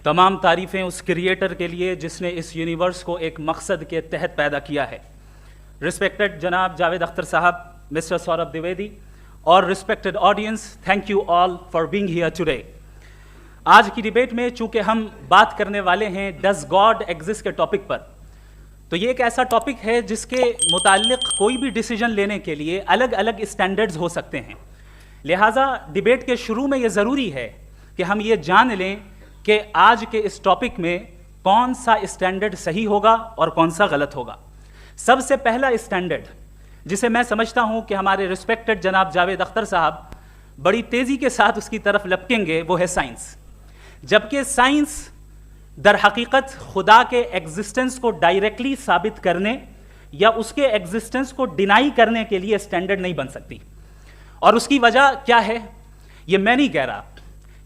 तमाम तारीफ़ें उस क्रिएटर के लिए जिसने इस यूनिवर्स को एक मकसद के तहत पैदा किया है। रिस्पेक्टेड जनाब जावेद अख्तर साहब, मिस्टर सौरभ द्विवेदी और respected audience, thank you all for being here today. आज की डिबेट में चूंकि हम बात करने वाले हैं डज गॉड एग्जिस्ट के टॉपिक पर, तो ये एक ऐसा टॉपिक है जिसके मुताल्लिक कोई भी डिसीजन लेने के लिए अलग अलग स्टैंडर्ड्स हो सकते हैं। लिहाजा डिबेट के शुरू में ये ज़रूरी है कि हम ये जान लें कि आज के इस टॉपिक में कौन सा स्टैंडर्ड सही होगा और कौन सा गलत होगा। सबसे पहला स्टैंडर्ड जिसे मैं समझता हूं कि हमारे रिस्पेक्टेड जनाब जावेद अख्तर साहब बड़ी तेज़ी के साथ उसकी तरफ लपकेंगे, वो है साइंस। जबकि साइंस दर हकीकत खुदा के एग्जिस्टेंस को डायरेक्टली साबित करने या उसके एग्जिस्टेंस को डिनाई करने के लिए स्टैंडर्ड नहीं बन सकती। और उसकी वजह क्या है, ये मैं नहीं कह रहा,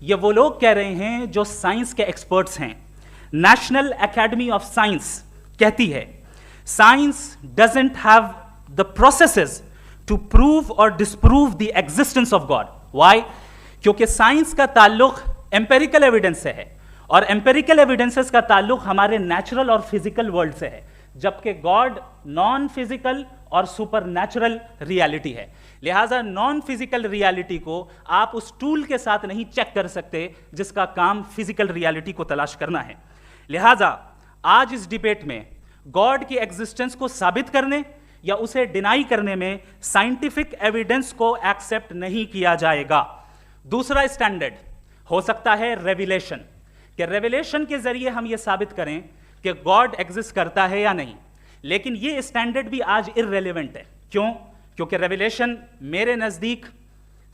ये वो लोग कह रहे हैं जो साइंस के एक्सपर्ट्स हैं। नेशनल एकेडमी ऑफ साइंस कहती है science doesn't have the processes to prove और disprove the existence of God. Why? क्योंकि साइंस का ताल्लुक एम्पेरिकल एविडेंस से है और एम्पेरिकल एविडेंसेस का ताल्लुक हमारे नेचुरल और फिजिकल वर्ल्ड से है, जबकि गॉड नॉन फिजिकल और सुपर नेचुरल रियलिटी है। लिहाजा नॉन फिजिकल रियलिटी को आप उस टूल के साथ नहीं चेक कर सकते जिसका काम फिजिकल रियलिटी को तलाश करना है। लिहाजा आज इस डिबेट में गॉड की एग्जिस्टेंस को साबित करने या उसे डिनाई करने में साइंटिफिक एविडेंस को एक्सेप्ट नहीं किया जाएगा। दूसरा स्टैंडर्ड हो सकता है रेविलेशन, कि रेविलेशन के जरिए हम यह साबित करें कि गॉड एग्जिस्ट करता है या नहीं। लेकिन यह स्टैंडर्ड भी आज इररेलेवेंट है। क्यों? क्योंकि रेविलेशन मेरे नज़दीक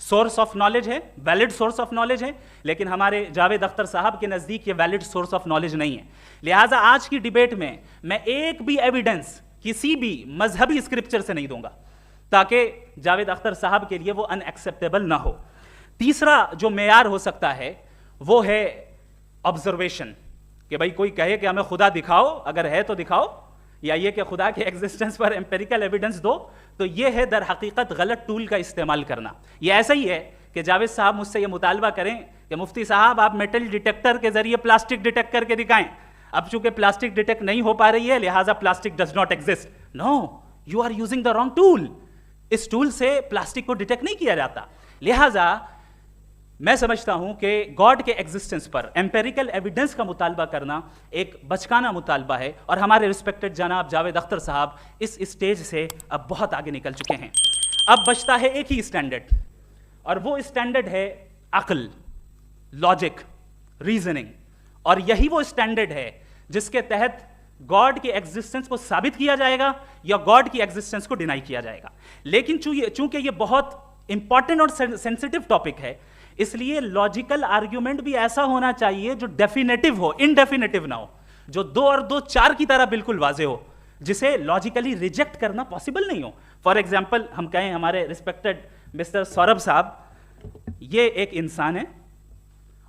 सोर्स ऑफ नॉलेज है, वैलिड सोर्स ऑफ नॉलेज है, लेकिन हमारे जावेद अख्तर साहब के नज़दीक ये वैलिड सोर्स ऑफ नॉलेज नहीं है। लिहाजा आज की डिबेट में मैं एक भी एविडेंस किसी भी मजहबी स्क्रिप्चर से नहीं दूंगा ताकि जावेद अख्तर साहब के लिए वो अनएक्सेप्टेबल ना हो। तीसरा जो मेयार हो सकता है वो है ऑब्जर्वेशन, कि भाई कोई कहे कि हमें खुदा दिखाओ, अगर है तो दिखाओ, या ये कि खुदा के एग्जिस्टेंस पर एम्पेरिकल एविडेंस दो, तो ये है दर हकीकत गलत टूल का इस्तेमाल करना। ये ऐसा ही है कि जावेद साहब मुझसे ये मुतालबा करें कि मुफ्ती साहब आप मेटल डिटेक्टर के जरिए प्लास्टिक डिटेक्ट करके दिखाएं। अब चूंकि प्लास्टिक डिटेक्ट नहीं हो पा रही है लिहाजा plastic does not exist. No, you are using the wrong tool. इस टूल से प्लास्टिक को डिटेक्ट नहीं किया जाता। लिहाजा मैं समझता हूं कि गॉड के एग्जिस्टेंस पर एम्पेरिकल एविडेंस का मुतालबा करना एक बचकाना मुतालबा है और हमारे रिस्पेक्टेड जनाब जावेद अख्तर साहब इस स्टेज से अब बहुत आगे निकल चुके हैं। अब बचता है एक ही स्टैंडर्ड, और वो स्टैंडर्ड है अक्ल, लॉजिक, रीजनिंग। और यही वो स्टैंडर्ड है जिसके तहत गॉड के एग्जिस्टेंस को साबित किया जाएगा या गॉड की एग्जिस्टेंस को डिनाई किया जाएगा। लेकिन चूंकि ये बहुत इंपॉर्टेंट और सेंसिटिव टॉपिक है, इसलिए लॉजिकल आर्ग्यूमेंट भी ऐसा होना चाहिए जो डेफिनेटिव हो, इनडेफिनेटिव ना हो, जो 2 और 2 4 की तरह बिल्कुल वाजे हो, जिसे लॉजिकली रिजेक्ट करना पॉसिबल नहीं हो। फॉर एग्जाम्पल हम कहें हमारे रिस्पेक्टेड मिस्टर सौरभ साहब, ये एक इंसान है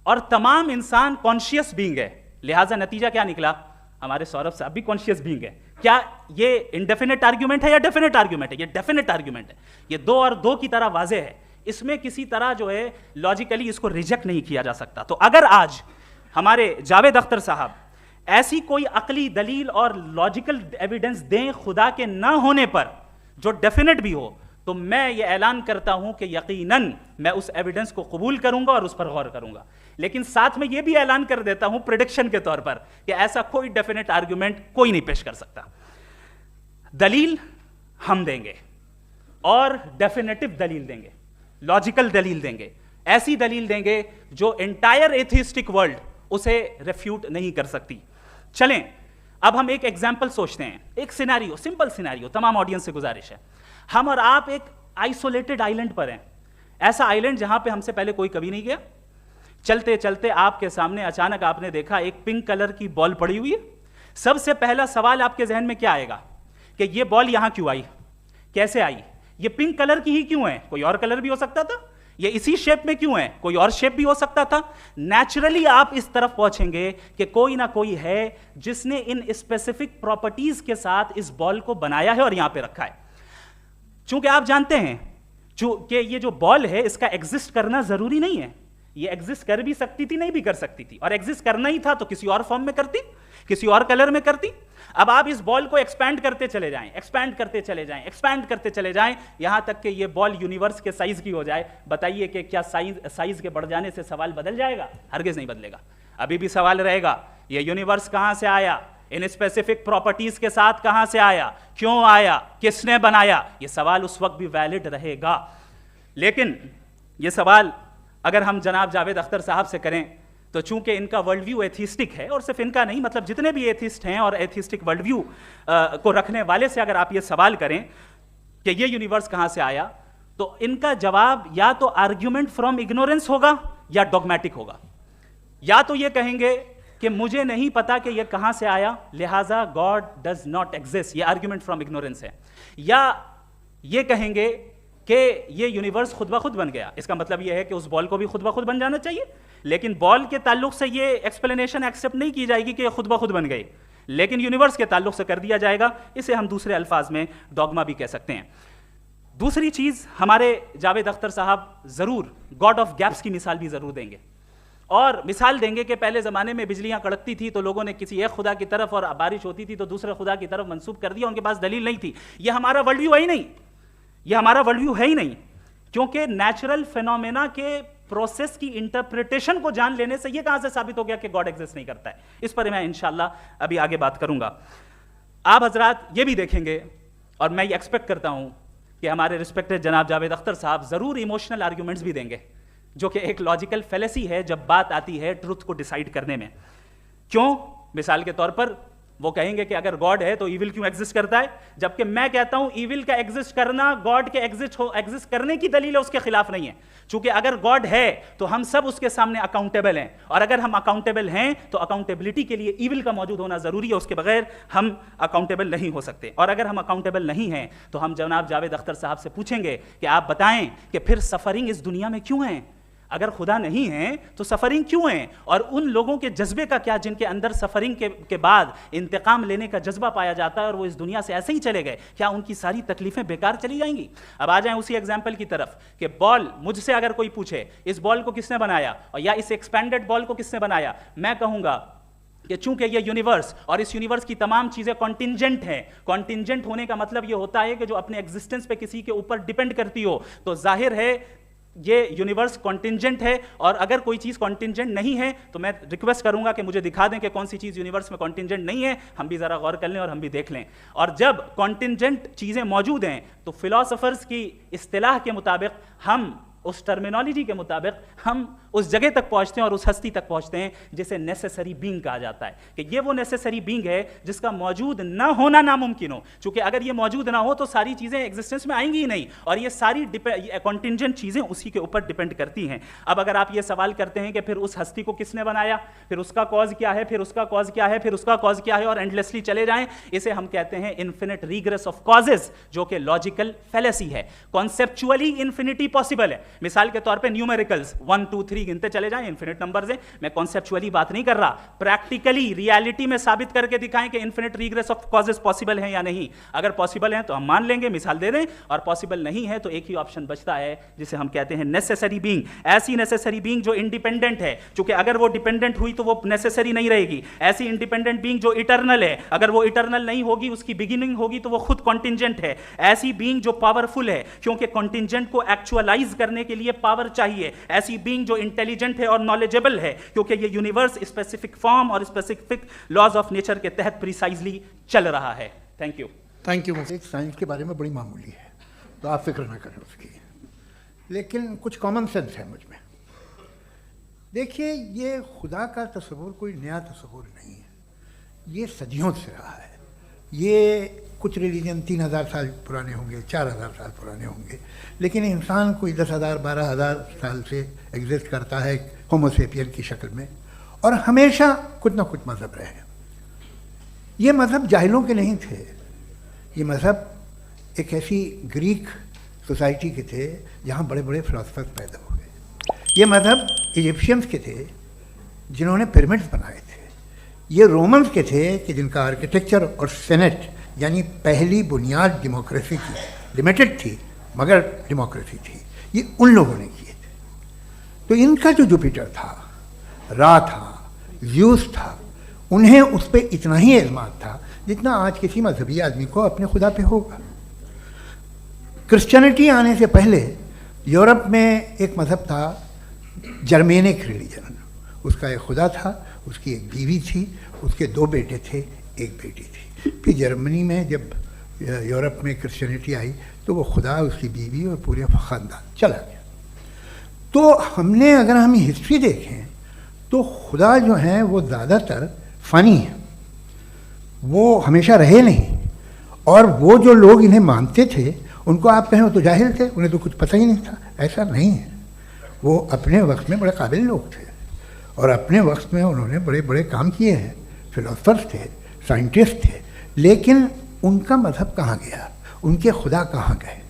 और तमाम इंसान कॉन्शियस बीइंग है। लिहाजा नतीजा क्या निकला, हमारे सौरभ साहब भी कॉन्शियस बीइंग है। क्या ये इनडेफिनेट आर्ग्यूमेंट है या डेफिनेट आर्ग्यूमेंट है? ये डेफिनेट आर्ग्यूमेंट है। ये 2 और 2 की तरह वाजे है, इसमें किसी तरह जो है लॉजिकली इसको रिजेक्ट नहीं किया जा सकता। तो अगर आज हमारे जावेद अख्तर साहब ऐसी कोई अकली दलील और लॉजिकल एविडेंस दें खुदा के ना होने पर जो डेफिनेट भी हो, तो मैं ये ऐलान करता हूं कि यकीनन मैं उस एविडेंस को कबूल करूंगा और उस पर गौर करूंगा। लेकिन साथ में यह भी ऐलान कर देता हूं प्रेडिक्शन के तौर पर कि ऐसा कोई डेफिनेट आर्ग्यूमेंट कोई नहीं पेश कर सकता। दलील हम देंगे और डेफिनेटिव दलील देंगे, लॉजिकल दलील देंगे, ऐसी दलील देंगे जो एंटायर एथिस्टिक वर्ल्ड उसे रेफ्यूट नहीं कर सकती। चलें अब हम एक एग्जाम्पल सोचते हैं, एक सिनेरियो, सिंपल सिनेरियो, तमाम ऑडियंस से गुजारिश है, हम और आप एक आइसोलेटेड आइलैंड पर हैं, ऐसा आइलैंड जहां पे हमसे पहले कोई कभी नहीं गया। चलते चलते आपके सामने अचानक आपने देखा एक पिंक कलर की बॉल पड़ी हुई है। सबसे पहला सवाल आपके जहन में क्या आएगा कि ये बॉल यहां क्यों आई, कैसे आई, ये पिंक कलर की ही क्यों है, कोई और कलर भी हो सकता था, ये इसी शेप में क्यों है, कोई और शेप भी हो सकता था। नेचुरली आप इस तरफ पहुंचेंगे कि कोई ना कोई है जिसने इन स्पेसिफिक प्रॉपर्टीज के साथ इस बॉल को बनाया है और यहां पे रखा है। चूंकि आप जानते हैं कि ये जो बॉल है इसका एग्जिस्ट करना जरूरी नहीं है, ये एग्जिस्ट कर भी सकती थी, नहीं भी कर सकती थी, और एग्जिस्ट करना ही था तो किसी और फॉर्म में करती, किसी और कलर में करती। अब आप इस बॉल को एक्सपैंड करते चले जाएं, एक्सपैंड करते चले जाएं, एक्सपैंड करते चले जाएं, यहां तक कि ये बॉल यूनिवर्स के साइज की हो जाए। बताइए कि क्या साइज के बढ़ जाने से सवाल बदल जाएगा? हरगिज नहीं बदलेगा। अभी भी सवाल रहेगा, ये यूनिवर्स कहां से आया, इन स्पेसिफिक प्रॉपर्टीज के साथ कहां से आया, क्यों आया, किसने बनाया, ये सवाल उस वक्त भी वैलिड रहेगा। लेकिन ये सवाल अगर हम जनाब जावेद अख्तर साहब से करें तो चूंकि इनका वर्ल्ड व्यू एथिस्टिक है, और सिर्फ इनका नहीं, मतलब जितने भी एथिस्ट हैं और एथिस्टिक वर्ल्ड व्यू को रखने वाले से अगर आप ये सवाल करें कि ये यूनिवर्स कहां से आया, तो इनका जवाब या तो आर्ग्यूमेंट फ्रॉम इग्नोरेंस होगा या डॉगमेटिक होगा। या तो ये कहेंगे कि मुझे नहीं पता कि ये कहां से आया, लिहाजा गॉड डज नॉट एग्जिस्ट, ये आर्ग्यूमेंट फ्रॉम इग्नोरेंस है। या ये कहेंगे कि ये यूनिवर्स खुद ब खुद बन गया, इसका मतलब ये है कि उस बॉल को भी खुद ब खुद बन जाना चाहिए। लेकिन बॉल के ताल्लुक से ये एक्सप्लेनेशन एक्सेप्ट नहीं की जाएगी कि ये खुद ब खुद बन गई, लेकिन यूनिवर्स के ताल्लुक से कर दिया जाएगा। इसे हम दूसरे अल्फाज में डॉगमा भी कह सकते हैं। दूसरी चीज, हमारे जावेद अख्तर साहब जरूर गॉड ऑफ गैप्स की मिसाल भी जरूर देंगे, और मिसाल देंगे कि पहले ज़माने में बिजलियां कड़कती थी तो लोगों ने किसी एक खुदा की तरफ, और बारिश होती थी तो दूसरे खुदा की तरफ मंसूब कर दिया, उनके पास दलील नहीं थी। यह हमारा वर्ल्ड व्यू है ही नहीं, यह हमारा वर्ल्ड व्यू है ही नहीं, क्योंकि नेचुरल फिनोमेना के प्रोसेस की इंटरप्रिटेशन को जान लेने से यह कहां से साबित हो गया कि गॉड एग्जिस्ट नहीं करता है। इस पर मैं इंशाल्लाह अभी आगे बात करूंगा। आप हजरात ये भी देखेंगे, और मैं ये एक्सपेक्ट करता हूं कि हमारे रिस्पेक्टेड जनाब जावेद अख्तर साहब जरूर इमोशनल आर्ग्यूमेंट्स भी देंगे, जो कि एक लॉजिकल फेलेसी है जब बात आती है ट्रुथ को डिसाइड करने में। क्यों? मिसाल के तौर पर वो कहेंगे कि अगर गॉड है तो ईविल क्यों एग्जिस्ट करता है, जबकि मैं कहता हूं ईविल का एग्जिस्ट करना गॉड के एग्जिस्ट करने की दलील है, उसके खिलाफ नहीं है। चूंकि अगर गॉड है तो हम सब उसके सामने अकाउंटेबल हैं, और अगर हम अकाउंटेबल हैं तो अकाउंटेबिलिटी के लिए ईविल का मौजूद होना जरूरी है, उसके बगैर हम अकाउंटेबल नहीं हो सकते। और अगर हम अकाउंटेबल नहीं हैं तो हम जनाब जावेद अख्तर साहब से पूछेंगे कि आप बताएं कि फिर सफरिंग इस दुनिया में क्यों है? अगर खुदा नहीं है तो सफरिंग क्यों है? और उन लोगों के जज्बे का क्या जिनके अंदर सफरिंग के बाद इंतकाम लेने का जज्बा पाया जाता है और वो इस दुनिया से ऐसे ही चले गए, क्या उनकी सारी तकलीफें बेकार चली जाएंगी? अब आ जाएं उसी एग्जाम्पल की तरफ कि बॉल, मुझसे अगर कोई पूछे इस बॉल को किसने बनाया और या इस एक्सपेंडेड बॉल को किसने बनाया, मैं कहूंगा कि चूंकि ये यूनिवर्स और इस यूनिवर्स की तमाम चीजें कॉन्टिंजेंट हैं। कॉन्टिंजेंट होने का मतलब ये होता है कि जो अपने एग्जिस्टेंस पे किसी के ऊपर डिपेंड करती हो, तो जाहिर है ये यूनिवर्स कॉन्टिंजेंट है। और अगर कोई चीज़ कॉन्टिंजेंट नहीं है तो मैं रिक्वेस्ट करूंगा कि मुझे दिखा दें कि कौन सी चीज़ यूनिवर्स में कॉन्टिंजेंट नहीं है, हम भी ज़रा गौर कर लें और हम भी देख लें। और जब कॉन्टिंजेंट चीज़ें मौजूद हैं तो फिलोसोफर्स की इस्तिलाह के मुताबिक, हम उस टर्मिनोलॉजी के मुताबिक हम उस जगह तक पहुंचते हैं और उस हस्ती तक पहुंचते हैं जिसे नेसेसरी बीइंग कहा जाता है, कि ये वो नेसेसरी बीइंग है जिसका मौजूद ना होना नामुमकिन हो। क्योंकि अगर ये मौजूद ना हो तो सारी चीज़ें एग्जिस्टेंस में आएंगी ही नहीं, और ये सारी कॉन्टिंजेंट चीज़ें उसी के ऊपर डिपेंड करती हैं। अब अगर आप ये सवाल करते हैं कि फिर उस हस्ती को किसने बनाया, फिर उसका कॉज क्या है, फिर उसका कॉज क्या है, फिर उसका कॉज क्या है, और एंडलेसली चले जाएं, इसे हम कहते हैं इन्फिनिट रीग्रेस ऑफ कॉजेज, जो कि लॉजिकल फेलेसी है। कॉन्सेप्चुअली इन्फिनिटी पॉसिबल है। मिसाल के तौर पे न्यूमेरिकल्स 1 2 3 गिनते चले जाएं, इन्फिनिट नंबर्स हैं। मैं कॉन्सेप्चुअली बात नहीं कर रहा, प्रैक्टिकली रियलिटी में साबित करके दिखाएं कि infinite regress of causes possible हैं या नहीं। अगर पॉसिबल हैं तो हम मान लेंगे, मिसाल दे दें, और पॉसिबल नहीं है तो एक ही ऑप्शन बचता है जिसे हम कहते हैं नेसेसरी बीइंग। ऐसी नेसेसरी बीइंग जो इंडिपेंडेंट है, क्योंकि अगर वो डिपेंडेंट हुई तो वो नेसेसरी नहीं रहेगी। ऐसी इंडिपेंडेंट बीइंग जो इटर्नल है, अगर वो इटर्नल नहीं होगी, उसकी बिगिनिंग होगी तो वो खुद कॉन्टिंजेंट है। ऐसी बीइंग जो पावरफुल है, क्योंकि कॉन्टिंजेंट को एक्चुअलाइज करने के लिए पावर चाहिए। ऐसी बीइंग जो इंटेलिजेंट है और नॉलेजेबल है, क्योंकि ये यूनिवर्स स्पेसिफिक फॉर्म और स्पेसिफिक लॉज ऑफ नेचर के तहत प्रिसाइजली चल रहा है। Thank you. Thank you. एक साइंस के बारे में बड़ी मामूली है तो आप फिक्र ना करें उसकी, लेकिन कुछ कॉमन सेंस है मुझ में। देखिए, ये खुदा का तस्वुर कोई नया तस्वुर नहीं है, ये सदियों से रहा है। ये कुछ रिलीजन 3000 साल पुराने होंगे, 4000 साल पुराने होंगे, लेकिन इंसान कोई 10,000 12,000 साल से एग्जिस्ट करता है होमो सेपियन की शक्ल में, और हमेशा कुछ ना कुछ मज़हब रहे हैं। ये मज़हब जाहिलों के नहीं थे, ये मज़हब एक ऐसी ग्रीक सोसाइटी के थे जहाँ बड़े बड़े फिलोसफर्स पैदा हुए। ये मज़हब इजिप्शियंस के थे जिन्होंने पिरामिड्स बनाए थे। ये रोमन्स के थे कि जिनका आर्किटेक्चर और सेनेट यानी पहली बुनियाद डेमोक्रेसी की, लिमिटेड थी मगर डेमोक्रेसी थी, ये उन लोगों ने किए थे। तो इनका जो जुपिटर था, रा था, ज़्यूस था, उन्हें उस पर इतना ही एतमाद था जितना आज किसी मजहबी आदमी को अपने खुदा पे होगा। क्रिश्चियनिटी आने से पहले यूरोप में एक मज़हब था जर्मेनिक रिलीजन। उसका एक खुदा था, उसकी एक बीवी थी, उसके 2 बेटे थे, एक बेटी थी। फिर जर्मनी में जब यूरोप में क्रिश्चियनिटी आई तो वो खुदा, उसकी बीवी और पूरे ख़ानदान चला गया। तो हमने, अगर हम हिस्ट्री देखें तो खुदा जो हैं वो ज़्यादातर फ़नी है, वो हमेशा रहे नहीं। और वो जो लोग इन्हें मानते थे उनको आप कहें वो तो जाहिल थे, उन्हें तो कुछ पता ही नहीं था। ऐसा नहीं है, वो अपने वक्त में बड़े काबिल लोग थे और अपने वक्त में उन्होंने बड़े बड़े काम किए हैं, फिलोसफर्स थे, साइंटिस्ट थे। लेकिन उनका मज़हब कहाँ गया, उनके खुदा कहाँ गए?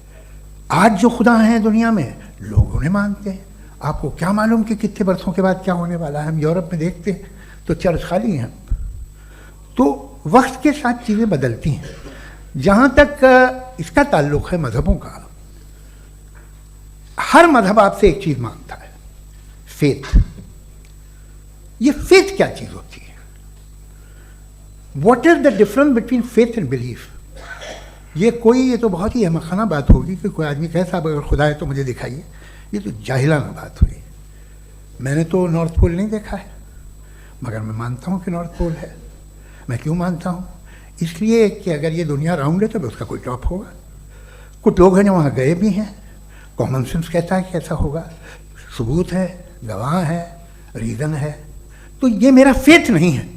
आज जो खुदा हैं दुनिया में लोग उन्हें मानते हैं। आपको क्या मालूम कि कितने बरसों के बाद क्या होने वाला है? हम यूरोप में देखते हैं तो चर्च खाली हैं। तो वक्त के साथ चीज़ें बदलती हैं। जहाँ तक इसका ताल्लुक़ है मज़हबों का, हर मज़हब आपसे एक चीज़ मांगता है, फेथ। ये फेथ क्या चीज़ होती है? What is the difference between faith and belief? ये तो बहुत ही अहमखाना बात होगी कि कोई आदमी कहे साहब अगर खुदा है तो मुझे दिखाइए। ये तो जाहिलाना बात हुई। मैंने तो नॉर्थ पोल नहीं देखा है, मगर मैं मानता हूँ कि नॉर्थ पोल है। मैं क्यों मानता हूँ? इसलिए कि अगर ये दुनिया राउंड है तो उसका कोई टॉप होगा। कुछ लोग हैं जो वहाँ गए भी हैं, कॉमन सेंस कहता है कि ऐसा होगा, सबूत है, गवाह है, रीज़न है। तो ये मेरा फेथ नहीं है।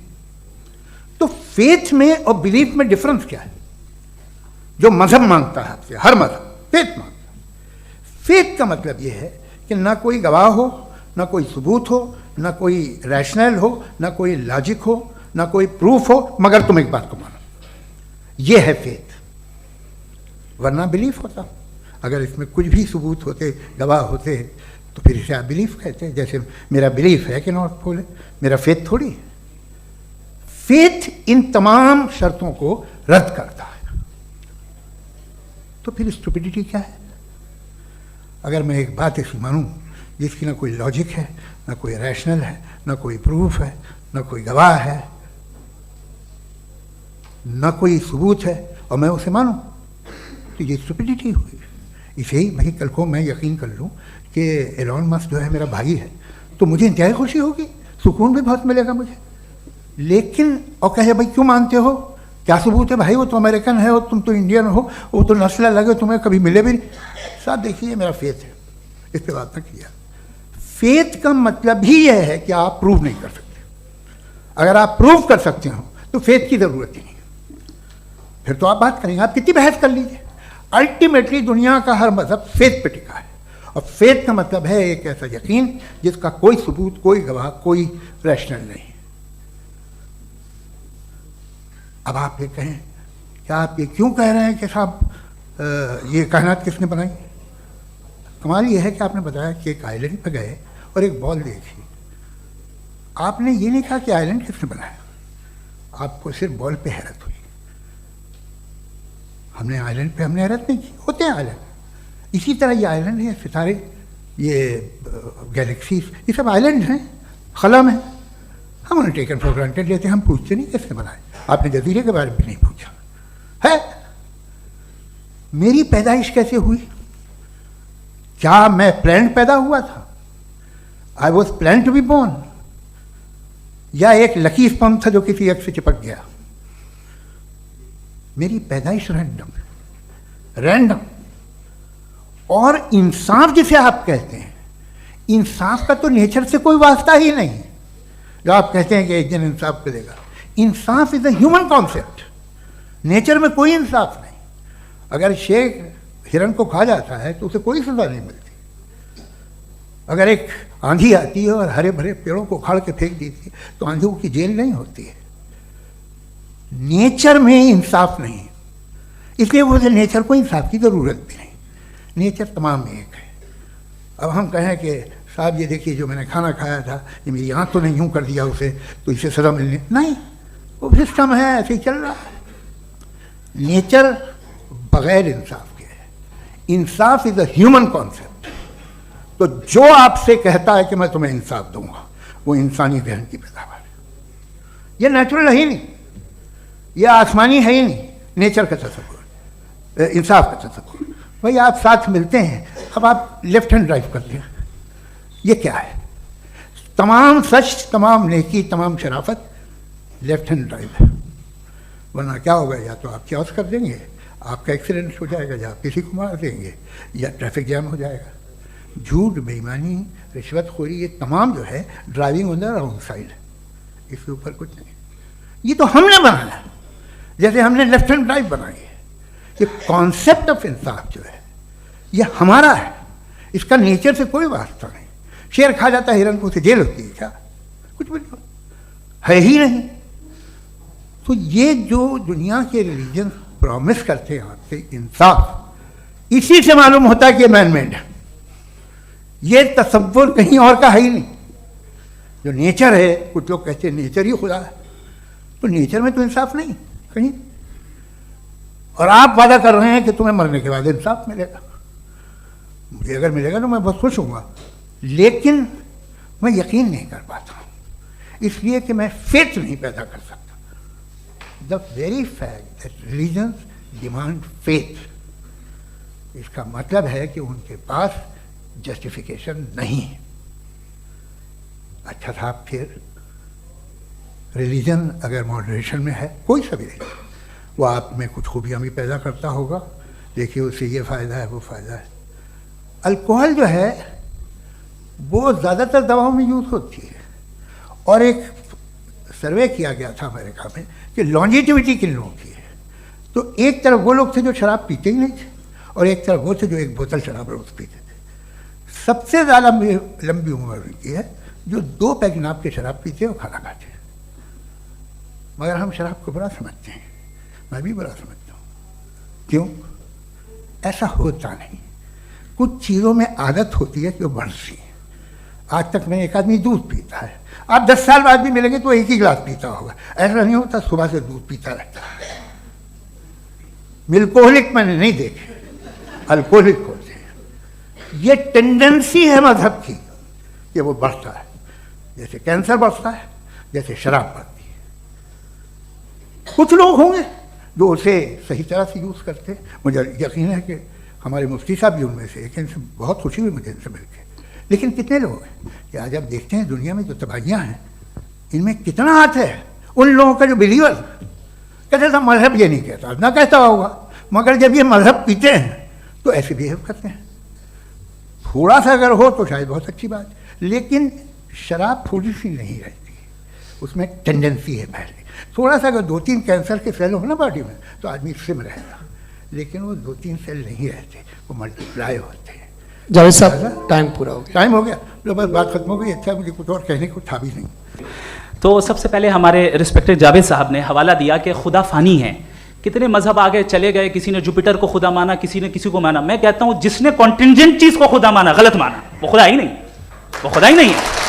तो फेथ में और बिलीफ में डिफरेंस क्या है? जो मज़हब मांगता है आपसे, हर मज़हब फेथ मांगता है। फेथ का मतलब ये है कि ना कोई गवाह हो, ना कोई सबूत हो, ना कोई रैशनल हो, ना कोई लॉजिक हो, ना कोई प्रूफ हो, मगर तुम एक बात को मानो। ये है फेथ। वरना बिलीफ होता। अगर इसमें कुछ भी सबूत होते, गवाह होते, तो फिर इसे आप बिलीफ कहते। जैसे मेरा बिलीफ है कि नॉर्थ पोल है, मेरा फेथ थोड़ी है। फेथ इन तमाम शर्तों को रद्द करता है। तो फिर स्टुपिडिटी क्या है? अगर मैं एक बात ऐसी मानूं जिसकी ना कोई लॉजिक है, ना कोई रैशनल है, ना कोई प्रूफ है, ना कोई गवाह है, ना कोई सबूत है, और मैं उसे मानूं, तो ये स्टुपिडिटी हुई। इसे ही भाई कल को मैं यकीन कर लूँ कि एलॉन मस्क जो है मेरा भाई है, तो मुझे इंतहाई खुशी होगी, सुकून भी बहुत मिलेगा मुझे। लेकिन और कहे भाई क्यों मानते हो, क्या सबूत है? भाई वो तो अमेरिकन है और तुम तो इंडियन हो, वो तो नस्ल अलग है, तुम्हें कभी मिले भी नहीं। साहब देखिए मेरा फेथ है, इस पर बात ना किया। फेथ का मतलब ही यह है कि आप प्रूव नहीं कर सकते। अगर आप प्रूव कर सकते हो तो फेथ की ज़रूरत ही नहीं, फिर तो आप बात करेंगे, आप कितनी बहस कर लीजिए। अल्टीमेटली दुनिया का हर मज़हब फेथ पे टिका है, और फेथ का मतलब है एक ऐसा यकीन जिसका कोई सबूत, कोई गवाह, कोई रैशनल नहीं। अब आप ये कहें, क्या आप ये क्यों कह रहे हैं कि साहब ये कायनात किसने बनाई? कमाल ये है कि आपने बताया कि एक आइलैंड पर गए और एक बॉल देखी। आपने ये नहीं कहा कि आइलैंड किसने बनाया, आपको सिर्फ बॉल पे हैरत हुई। हमने आइलैंड पे हमने हैरत नहीं की, होते हैं आइलैंड। इसी तरह ये आइलैंड है, सितारे, ये गैलेक्सीज, ये सब आइलैंड हैं, खला में। हम उन्हें टेकन फॉर ग्रांटेड लेते हैं, हम पूछते नहीं किसने बनाए। आपने जजीरे के बारे में भी नहीं पूछा है। मेरी पैदाइश कैसे हुई? क्या मैं प्लान्ड पैदा हुआ था? I was plan to be born, या एक लकी स्पर्म था जो किसी एग से चिपक गया? मेरी पैदाइश रैंडम। और इंसाफ जिसे आप कहते हैं, इंसाफ का तो नेचर से कोई वास्ता ही नहीं है। जो आप कहते हैं कि एक दिन इंसाफ मिलेगा, इंसाफ is a human concept, nature में कोई इंसाफ नहीं। अगर शेर हिरन को खा जाता है तो उसे कोई सजा नहीं मिलती। अगर एक आंधी आती है और हरे भरे पेड़ों को उखाड़ के फेंक देती है तो आंधियों की जेल नहीं होती है। नेचर में इंसाफ नहीं, इसलिए वो नेचर को इंसाफ की ज़रूरत भी नहीं। नेचर तमाम एक है। अब हम कहें कि साहब ये देखिए जो मैंने खाना खाया था, ये मेरी आँख तो नहीं यूँ कर दिया उसे, तो इसे सज़ा मिलने नहीं, वो सिस्टम है, ऐसे ही चल रहा है। नेचर बग़ैर इंसाफ के है। इंसाफ इज़ अ ह्यूमन कॉन्सेप्ट। तो जो आपसे कहता है कि मैं तुम्हें इंसाफ दूंगा, वो इंसानी जहन की पैदावार है। ये नेचुरल है ही नहीं, ये आसमानी है ही नहीं, नेचर का तसव्वुर, इंसाफ का तसव्वुर। भाई आप साथ मिलते हैं, अब आप लेफ्ट हैंड ड्राइव करते हैं, ये क्या है? तमाम सच, तमाम नेकी, तमाम शराफत लेफ्ट हैंड ड्राइव है। वरना क्या होगा, या तो आप क्रॉस कर देंगे, आपका एक्सीडेंट हो जाएगा, या आप किसी को मार देंगे, या ट्रैफिक जैम हो जाएगा। झूठ, बेईमानी, रिश्वतखोरी, ये तमाम जो है driving on the wrong side, इसके ऊपर कुछ नहीं। ये तो हमने बनाया, जैसे हमने लेफ्ट हैंड ड्राइव बनाई है। ये कॉन्सेप्ट ऑफ इंसाफ जो है ये हमारा है, इसका नेचर से कोई वास्ता नहीं। शेर खा जाता है हिरन को, उसे जेल होती है क्या? कुछ भी नहीं, है ही नहीं। तो ये जो दुनिया के रिलीजन प्रॉमिस करते हैं आपसे इंसाफ, इसी से मालूम होता है कि मैन मेड है। ये तसव्वुर कहीं और का है ही नहीं। जो नेचर है, कुछ लोग कहते हैं नेचर ही खुदा है, तो नेचर में तो इंसाफ नहीं कहीं। और आप वादा कर रहे हैं कि तुम्हें मरने के बाद इंसाफ मिलेगा। मुझे अगर मिलेगा तो मैं बहुत खुश हूँगा, लेकिन मैं यकीन नहीं कर पाता हूँ, इसलिए कि मैं फेथ नहीं पैदा कर सकता। The very fact that religion demand faith, इसका मतलब है कि उनके पास जस्टिफिकेशन नहीं है। अच्छा साहब, फिर रिलीजन अगर मॉडरेशन में है, कोई सा भी नहीं, वो आप में कुछ खूबियाँ भी पैदा करता होगा। देखिए उससे ये फ़ायदा है, वो फ़ायदा है। अल्कोहल जो है वो ज़्यादातर दवाओं में यूज़ होती है, और एक सर्वे किया गया था अमेरिका में कि लॉन्जेटिविटी किन लोगों की है। तो एक तरफ वो लोग थे जो शराब पीते ही नहीं थे, और एक तरफ वो थे जो एक बोतल शराब रोज़ पीते थे। सबसे ज़्यादा लंबी उम्र की है जो 2 पैक नाप के शराब पीते और खाना खाते हैं। मगर हम शराब को बुरा समझते हैं, मैं भी बुरा समझता हूँ। क्यों? ऐसा होता नहीं। कुछ चीज़ों में आदत होती है कि वो बढ़ती है। आज तक में एक आदमी दूध पीता है, आप 10 साल बाद भी मिलेंगे तो एक ही गिलास पीता होगा। ऐसा नहीं होता, सुबह से दूध पीता रहता है। मिल्कोहलिक मैंने नहीं देखे, अल्कोहलिक होते हैं। ये टेंडेंसी है मजहब की कि वो बढ़ता है, जैसे कैंसर बढ़ता है, जैसे शराब बढ़ती है। कुछ लोग होंगे जो उसे सही तरह से यूज़ करते हैं। मुझे यकीन है कि हमारे मुफ्ती साहब भी उनमें से एक, इनसे बहुत खुशी हुई मुझे इनसे मिलकर। लेकिन कितने लोग हैं कि आज आप देखते हैं दुनिया में जो तबाहियाँ हैं, इनमें कितना हाथ है उन लोगों का जो बिलीवर कहते था मजहब ये नहीं कहता, ना कहता होगा, मगर जब ये मजहब पीते हैं तो ऐसे बिहेव करते हैं। थोड़ा सा अगर हो तो शायद बहुत अच्छी बात, लेकिन शराब थोड़ी सी नहीं रहती, उसमें टेंडेंसी है। पहले थोड़ा सा अगर 2-3 कैंसर के सेल हो ना बॉडी में तो आदमी सिम रहेगा, लेकिन वो 2-3 सेल नहीं रहते, वो मल्टीप्लाई होते हैं। जावेद साहब, टाइम पूरा हो गया। टाइम हो गया, लो बस बात खत्म हो गई। अच्छा, मुझे कुछ और कहने को था भी नहीं। तो सबसे पहले हमारे रिस्पेक्टेड जावेद साहब ने हवाला दिया कि खुदा फ़ानी है। कितने मजहब आगे चले गए, किसी ने जुपिटर को खुदा माना, किसी ने किसी को माना। मैं कहता हूं जिसने कॉन्टिंजेंट चीज़ को खुदा माना, गलत माना, वो खुदा ही नहीं, वो खुदा ही नहीं है।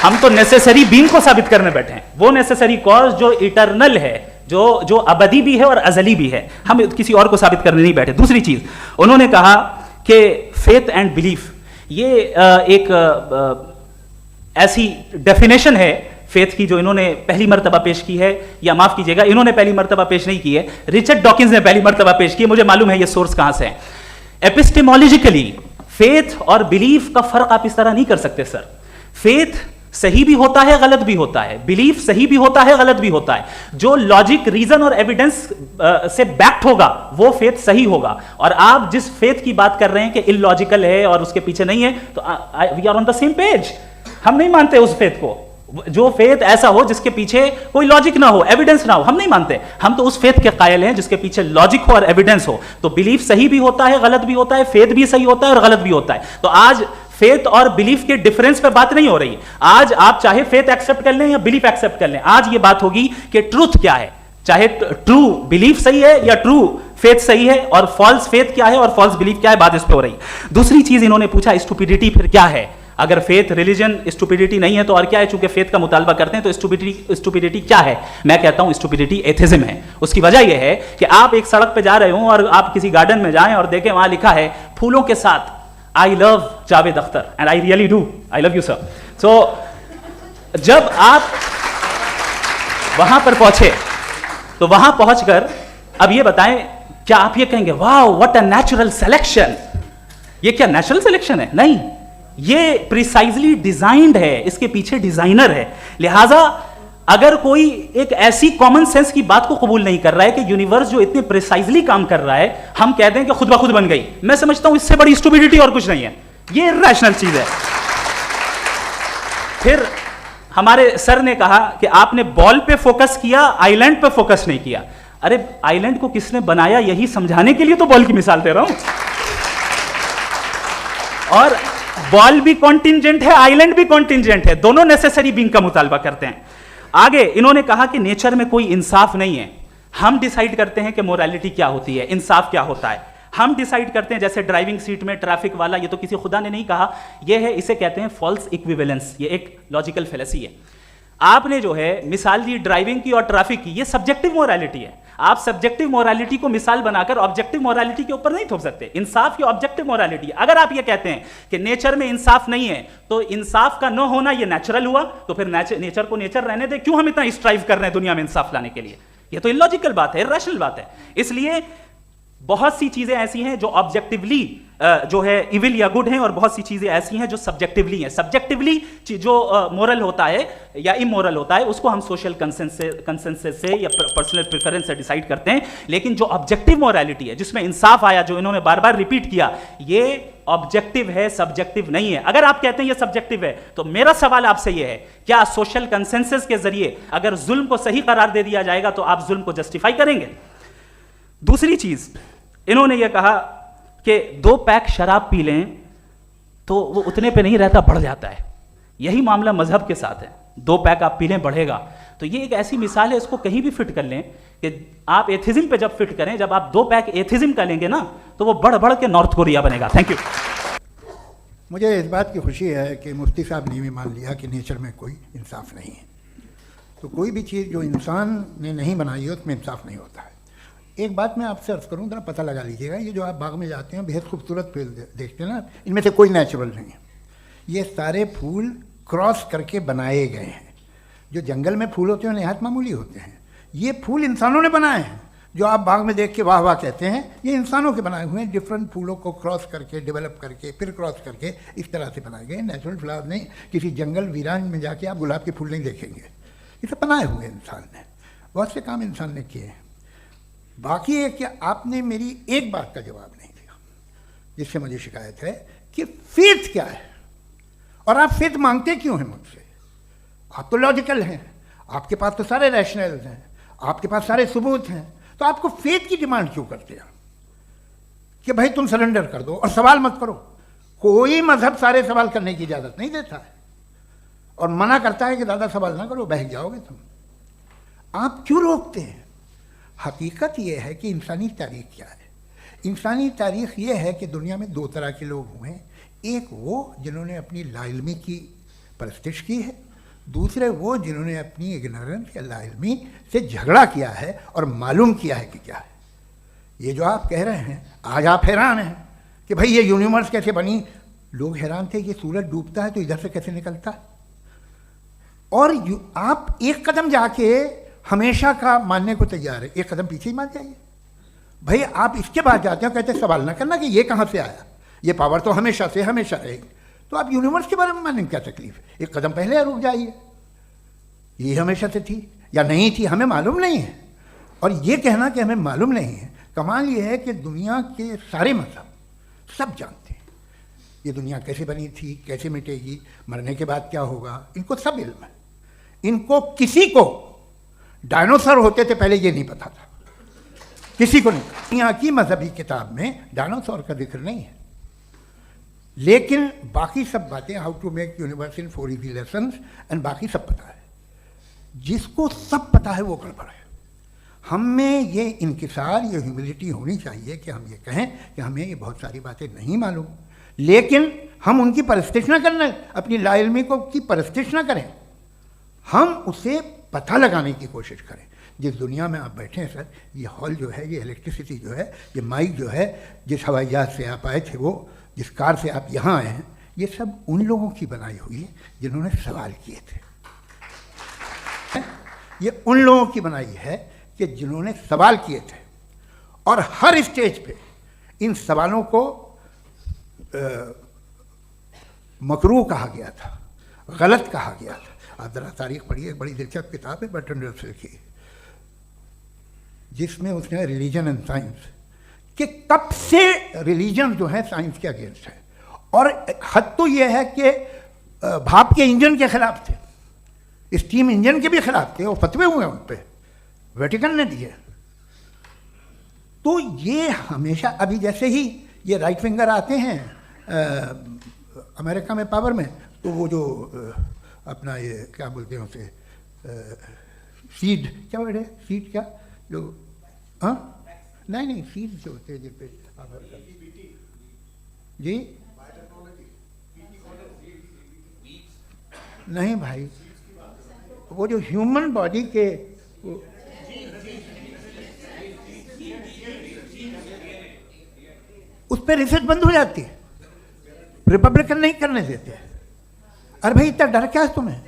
हम तो नेसेसरी बीइंग को साबित करने बैठे हैं, वो नेसेसरी कॉज जो इटरनल है, जो अबदी भी है और अजली भी है। हम किसी और को साबित करने नहीं बैठे। दूसरी चीज़ उन्होंने कहा कि फेथ एंड बिलीफ, ये एक ऐसी डेफिनेशन है फेथ की जो इन्होंने पहली मर्तबा पेश की है, या माफ कीजिएगा इन्होंने पहली मर्तबा पेश नहीं की है, रिचर्ड डॉकिंस ने पहली मर्तबा पेश की है। मुझे मालूम है ये सोर्स कहां से है। एपिस्टेमोलॉजिकली फेथ और बिलीफ का फर्क आप इस तरह नहीं कर सकते सर। फेथ सही भी होता है, गलत भी होता है, बिलीफ सही भी होता है, गलत भी होता है। जो लॉजिक, रीजन और एविडेंस से बैक्ड होगा वो फेथ सही होगा। और आप जिस फेथ की बात कर रहे हैं कि इलॉजिकल है और उसके पीछे नहीं है, तो we are on the same page. हम नहीं मानते उस फेथ को, जो फेथ ऐसा हो जिसके पीछे कोई लॉजिक ना हो, एविडेंस ना हो, हम नहीं मानते। हम तो उस फेथ के कायल हैं जिसके पीछे लॉजिक हो और एविडेंस हो। तो बिलीफ सही भी होता है, गलत भी होता है, फेथ भी सही होता है और गलत भी होता है। तो आज फेथ और बिलीफ के डिफरेंस पे बात नहीं हो रही। आज आप चाहे फेथ एक्सेप्ट कर लें या बिलीफ एक्सेप्ट कर लें, आज ये बात होगी कि ट्रूथ क्या है, चाहे ट्रू बिलीफ सही है या ट्रू फेथ सही है, और फॉल्स फेथ क्या है और फॉल्स बिलीफ क्या है, बात इस पे हो रही। दूसरी चीज इन्होंने पूछा स्टुपिडिटी फिर क्या है। अगर फेथ रिलीजन स्टुपिडिटी नहीं है तो और क्या है? चूंकि फेथ का मुतालबा करते हैं तो स्टुपिडिटी क्या है? मैं कहता हूं स्टुपिडिटी एथिज्म है। उसकी वजह यह है कि आप एक सड़क पे जा रहे हो और आप किसी गार्डन में जाएं और देखें वहां लिखा है फूलों के साथ I love Javed Akhtar and I really do, I love you sir. So जब आप वहां पर पहुंचे तो वहां पहुंचकर अब ये बताएं, क्या आप ये कहेंगे वाह व्हाट अ नेचुरल सिलेक्शन? ये क्या नेचुरल सिलेक्शन है? नहीं, ये प्रिसाइजली डिजाइंड है, इसके पीछे डिजाइनर है। लिहाजा अगर कोई एक ऐसी कॉमन सेंस की बात को कबूल नहीं कर रहा है कि यूनिवर्स जो इतने प्रिसाइजली काम कर रहा है, हम कहते हैं कि खुद ब खुद बन गई, मैं समझता हूं इससे बड़ी स्टुपिडिटी और कुछ नहीं है। ये रैशनल चीज है। फिर हमारे सर ने कहा कि आपने बॉल पे फोकस किया, आइलैंड पे फोकस नहीं किया। अरे आइलैंड को किसने बनाया, यही समझाने के लिए तो बॉल की मिसाल दे रहा हूं। और बॉल भी कॉन्टिंजेंट है, आइलैंड भी कॉन्टिंजेंट है, दोनों नेसेसरी बीइंग का मुतालबा करते हैं। आगे इन्होंने कहा कि नेचर में कोई इंसाफ नहीं है, हम डिसाइड करते हैं कि मोरालिटी क्या होती है, इंसाफ क्या होता है। हम डिसाइड करते हैं, जैसे ड्राइविंग सीट में ट्रैफिक वाला, ये तो किसी खुदा ने नहीं कहा, ये है, इसे कहते हैं फॉल्स इक्विवेलेंस, ये एक लॉजिकल फेलेसी है। आपने जो है मिसाल दी ड्राइविंग की और ट्रैफिक की, ये सब्जेक्टिव मोरालिटी है। आप सब्जेक्टिव मोरालिटी को मिसाल बनाकर ऑब्जेक्टिव मोरालिटी के ऊपर नहीं थोप सकते। इंसाफ की ऑब्जेक्टिव मोरालिटी है। अगर आप ये कहते हैं कि नेचर में इंसाफ नहीं है, तो इंसाफ का न होना ये नेचुरल हुआ, तो फिर नेचर को नेचर रहने दे, क्यों हम इतना स्ट्राइव कर रहे हैं दुनिया में इंसाफ लाने के लिए? ये तो इलॉजिकल बात है, इरैशनल बात है। इसलिए बहुत सी चीजें ऐसी हैं जो ऑब्जेक्टिवली जो है इविल या गुड हैं, और बहुत सी चीजें ऐसी हैं जो सब्जेक्टिवली हैं। सब्जेक्टिवली जो मोरल होता है या इमोरल होता है, उसको हम सोशल कंसेंसस से या पर्सनल प्रेफरेंस से डिसाइड करते हैं। लेकिन जो ऑब्जेक्टिव मोरालिटी है, जिसमें इंसाफ आया, जो इन्होंने बार बार रिपीट किया, ये ऑब्जेक्टिव है, सब्जेक्टिव नहीं है। अगर आप कहते हैं ये सब्जेक्टिव है, तो मेरा सवाल आपसे ये है, क्या सोशल कंसेंसस के जरिए अगर जुल्म को सही करार दे दिया जाएगा तो आप जुल्म को जस्टिफाई करेंगे? दूसरी चीज इन्होंने ये कहा कि 2 पैक शराब पी लें तो वो उतने पे नहीं रहता, बढ़ जाता है। यही मामला मजहब के साथ है, 2 पैक आप पी लें बढ़ेगा। तो ये एक ऐसी मिसाल है, इसको कहीं भी फिट कर लें कि आप एथिज्म पे जब फिट करें, जब आप 2 पैक एथिज्म का लेंगे ना, तो वो बढ़ बढ़ के नॉर्थ कोरिया बनेगा। Thank you. मुझे इस बात की खुशी है कि मुफ्ती साहब ने भी मान लिया कि नेचर में कोई इंसाफ नहीं है। तो कोई भी चीज़ जो इंसान ने नहीं बनाई है उसमें इंसाफ नहीं होता है। एक बात मैं आपसे अर्ज़ करूँ, जरा पता लगा लीजिएगा, ये जो आप बाग में जाते हैं बेहद खूबसूरत फूल देखते हैं ना, इनमें से कोई नेचुरल नहीं है। ये सारे फूल क्रॉस करके बनाए गए हैं। जो जंगल में फूल होते हैं नहायत मामूली होते हैं, ये फूल इंसानों ने बनाए हैं। जो आप बाग में देख के वाह वाह कहते हैं, ये इंसानों के बनाए हुए हैं। डिफरेंट फूलों को क्रॉस करके, डेवलप करके, फिर क्रॉस करके इस तरह से बनाए गए। नेचुरल फ्लावर नहीं। किसी जंगल वीरान में जाके आप गुलाब के फूल नहीं देखेंगे, ये सब बनाए हुए इंसान ने। बहुत से काम इंसान ने किए हैं। बाकी है कि आपने मेरी एक बात का जवाब नहीं दिया, जिससे मुझे शिकायत है कि फेथ क्या है और आप फेथ मांगते क्यों हैं मुझसे? आप तो लॉजिकल हैं, आपके पास तो सारे रैशनल्स हैं, आपके पास सारे सबूत हैं, तो आपको फेथ की डिमांड क्यों करते हैं कि भाई तुम सरेंडर कर दो और सवाल मत करो? कोई मजहब सारे सवाल करने की इजाज़त नहीं देता है और मना करता है कि ज़्यादा सवाल ना करो, बहक जाओगे तुम। आप क्यों रोकते हैं? हकीकत यह है कि इंसानी तारीख क्या है। इंसानी तारीख ये है कि दुनिया में 2 तरह के लोग हुए हैं। एक वो जिन्होंने अपनी लाइल्मी की परस्तिश की है, दूसरे वो जिन्होंने अपनी इग्नोरेंस या लाइल्मी से झगड़ा किया है और मालूम किया है कि क्या है। ये जो आप कह रहे हैं, आज आप हैरान हैं कि भाई ये यूनिवर्स कैसे बनी। लोग हैरान थे कि सूरज डूबता है तो इधर से कैसे निकलता है। और आप एक कदम जाके हमेशा का मानने को तैयार है, एक कदम पीछे ही मान जाइए। भाई आप इसके बाद जाते हो, कहते सवाल ना करना कि ये कहाँ से आया, ये पावर तो हमेशा से हमेशा रहेगी। तो आप यूनिवर्स के बारे में मानने में क्या तकलीफ है? एक कदम पहले रुक जाइए, ये हमेशा से थी या नहीं थी हमें मालूम नहीं है। और ये कहना कि हमें मालूम नहीं है, कमाल ये है कि दुनिया के सारे मजहब सब जानते हैं ये दुनिया कैसे बनी थी, कैसे मिटेगी, मरने के बाद क्या होगा, इनको सब इल्म है। इनको किसी को डायनासोर होते थे पहले ये नहीं पता था, किसी को नहीं। दुनिया की मजहबी किताब में डायनासोर का जिक्र नहीं है, लेकिन बाकी सब बातें, how to make universe in 4 easy lessons and बाकी सब पता है। जिसको सब पता है वो गड़बड़ है। हम में ये इंकिसार, ये ह्यूमिलिटी होनी चाहिए कि हम ये कहें कि हमें ये बहुत सारी बातें नहीं मालूम, लेकिन हम उनकी परस्तिश ना करना, अपनी लाइल्मी को की परस्तिश ना करें, हम उसे पता लगाने की कोशिश करें। जिस दुनिया में आप बैठे हैं सर, ये हॉल जो है, ये इलेक्ट्रिसिटी जो है, ये माइक जो है, जिस हवाई जहाज से आप आए थे वो जिस कार से आप यहाँ आए हैं, ये सब उन लोगों की बनाई हुई है जिन्होंने सवाल किए थे। ये उन लोगों की बनाई है कि जिन्होंने सवाल किए थे, और हर स्टेज पे इन सवालों को मकरूह कहा गया था, गलत कहा गया था। आप ज़रा तारीख पढ़िए, एक बड़ी दिलचस्प किताब है बर्ट्रैंड रसेल की, जिसमें उसने रिलीजन एंड साइंस कि कब से रिलीजन जो है साइंस के अगेंस्ट है, और हद तो यह है कि भाप के इंजन के खिलाफ थे, स्टीम इंजन के भी खिलाफ थे, और फतवे हुए उन पर, वेटिकन ने दिए। तो ये हमेशा, अभी जैसे ही ये राइट विंगर आते हैं अमेरिका में पावर में, तो वो जो अपना ये क्या बोलते हैं उसे, सीड क्या वर्ड है, सीड क्या जो, हाँ नहीं सीड जो होते हैं जिन पे जी नहीं भाई, वो जो ह्यूमन बॉडी के उस पर रिसर्च बंद हो जाती है, रिपब्लिकन नहीं करने देते। अरे भाई इतना डर क्या है तुम्हें?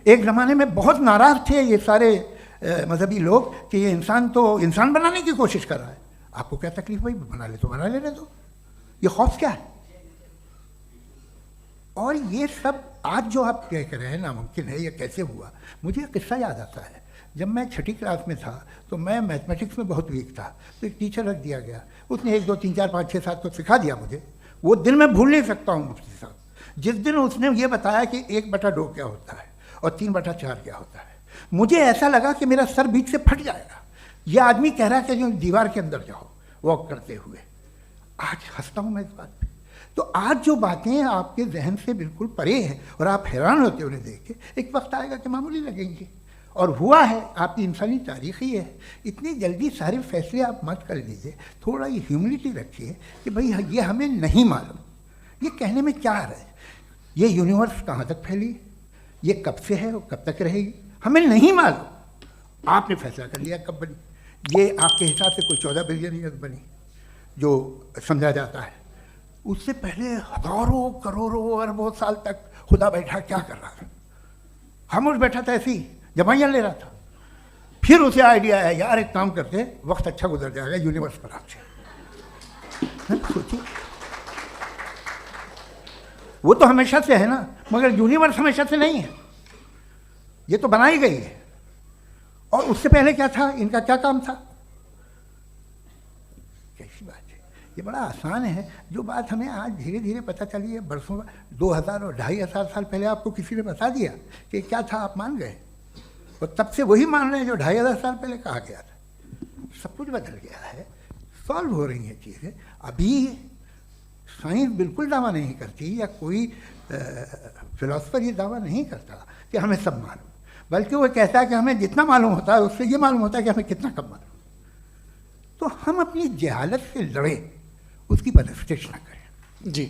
एक ज़माने में बहुत नाराज़ थे ये सारे मजहबी लोग कि ये इंसान तो इंसान बनाने की कोशिश कर रहा है। आपको क्या तकलीफ भाई, बना ले तो बना लेने दो, ये खौफ क्या है? और ये सब आज जो आप कह रहे हैं नामुमकिन है, ये कैसे हुआ? मुझे एक किस्सा याद आता है। जब मैं छठी क्लास में था तो मैं मैथमेटिक्स में बहुत वीक था, तो एक टीचर रख दिया गया, उसने 1 2 3 4 5 6 7 को सिखा दिया मुझे। वो दिन मैं भूल नहीं सकता हूँ मुफ्ती साहब, जिस दिन उसने ये बताया कि 1/2 क्या होता है और 3/4 क्या होता है। मुझे ऐसा लगा कि मेरा सर बीच से फट जाएगा। यह आदमी कह रहा है कि जो दीवार के अंदर जाओ वॉक करते हुए। आज हंसता हूँ मैं इस बात पे। तो आज जो बातें आपके जहन से बिल्कुल परे हैं और आप हैरान होते उन्हें देख के, एक वक्त आएगा कि मामूली लगेंगे, और हुआ है। आपकी इंसानी तारीख ही है। इतनी जल्दी सारे फैसले आप मत कर लीजिए, थोड़ा ये ह्यूमिलिटी रखिए कि भाई ये हमें नहीं मालूम। ये कहने में क्या आ रहा है? ये यूनिवर्स कहाँ तक फैली, ये कब से है और कब तक रहेगी, हमें नहीं मालूम। आपने फैसला कर लिया कब बनी। ये आपके हिसाब से कोई 14 बिलियन ईयर बनी जो समझा जाता है। उससे पहले हजारों करोड़ों अरबों साल तक खुदा बैठा क्या कर रहा था? खामोश बैठा था, ऐसी जमाइयाँ ले रहा था। फिर उसे आइडिया आया, यार एक काम करते, वक्त अच्छा गुजर जाएगा, यूनिवर्स पर आपसे। सोचिए, वो तो हमेशा से है ना, मगर यूनिवर्स हमेशा से नहीं है, ये तो बनाई गई है। और उससे पहले क्या था, इनका क्या काम था? कैसी बात है, ये बड़ा आसान है। जो बात हमें आज धीरे धीरे पता चली है, बरसों 2000 और 2500 साल पहले आपको किसी ने बता दिया कि क्या था, आप मान गए, और तब से वही मान रहे हैं जो 2500 साल पहले कहा गया था। सब कुछ बदल गया है, सॉल्व हो रही हैं चीज़ें। अभी साइंस बिल्कुल दावा नहीं करती, या कोई फिलोसफर ये दावा नहीं करता कि हमें सब मालूम, बल्कि वो कहता है कि हमें जितना मालूम होता है उससे ये मालूम होता है कि हमें कितना कम मालूम। तो हम अपनी जहालत से लड़ें, उसकी परस्तिश न करें। जी।